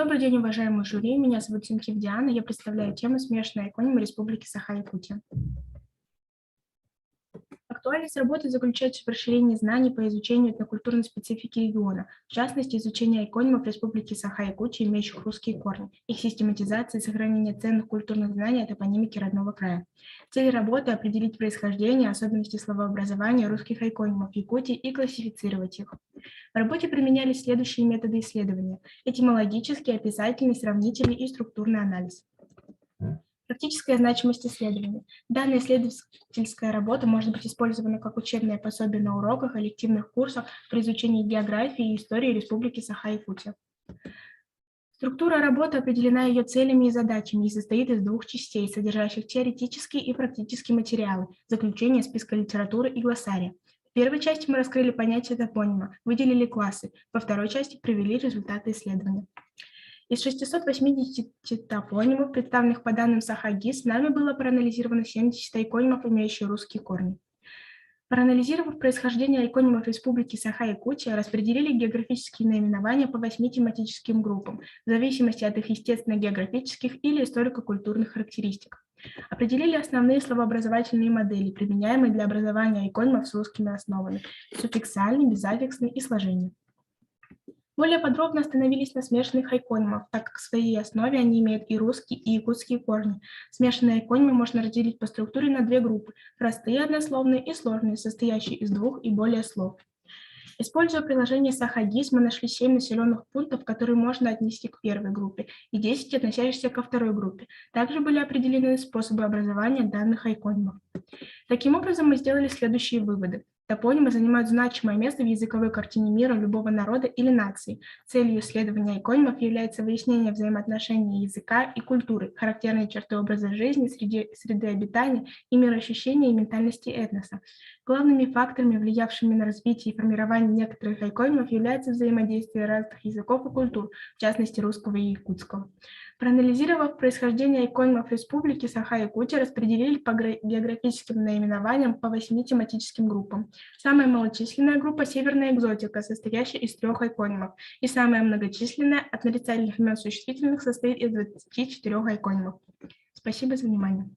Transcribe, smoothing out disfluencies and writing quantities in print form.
Добрый день, уважаемый жюри. Меня зовут Тинкив Диана. Я представляю тему «Смешанные эконимы Республики Саха-Якутия». Актуальность работы заключается в расширении знаний по изучению этнокультурной специфики региона, в частности, изучение эконимов Республики Саха-Якутия, имеющих русские корни, их систематизации и сохранения ценных культурных знаний о топонимике родного края. Цель работы – определить происхождение, особенности словообразования русских эконимов Якутии и классифицировать их. В работе применялись следующие методы исследования: этимологический, описательный, сравнительный и структурный анализ. Практическая значимость исследования. Данная исследовательская работа может быть использована как учебное пособие на уроках, элективных курсах при изучении географии и истории Республики Саха-Якутия. Структура работы определена ее целями и задачами и состоит из двух частей, содержащих теоретические и практические материалы, заключение списка литературы и глоссария. В первой части мы раскрыли понятие топонима, выделили классы, во второй части привели результаты исследования. Из 680 топонимов, представленных по данным Саха-ГИС, нами было проанализировано 70 айконимов, имеющие русские корни. Проанализировав происхождение айконимов Республики Саха-Якутия, распределили географические наименования по 8 тематическим группам, в зависимости от их естественно-географических или историко-культурных характеристик. Определили основные словообразовательные модели, применяемые для образования айконимов с русскими основами: суффиксальный, безаффиксный и сложение. Более подробно остановились на смешанных айконимах, так как в своей основе они имеют и русские, и якутские корни. Смешанные айконимы можно разделить по структуре на две группы – простые однословные и сложные, состоящие из двух и более слов. Используя приложение Саха-ГИС, мы нашли 7 населенных пунктов, которые можно отнести к первой группе, и 10, относящихся ко второй группе. Также были определены способы образования данных айконимов. Таким образом, мы сделали следующие выводы. Топонимы занимают значимое место в языковой картине мира любого народа или нации. Целью исследования айконимов является выяснение взаимоотношений языка и культуры, характерные черты образа жизни, среды обитания и мироощущения и ментальности этноса. Главными факторами, влиявшими на развитие и формирование некоторых айконимов, является взаимодействие разных языков и культур, в частности русского и якутского. Проанализировав происхождение айконимов Республики Саха-Якутия, распределили по географическим наименованиям по 8 тематическим группам. Самая малочисленная группа – северная экзотика, состоящая из 3 айконимов, и самая многочисленная от нарицательных имен существительных состоит из 24 айконимов. Спасибо за внимание.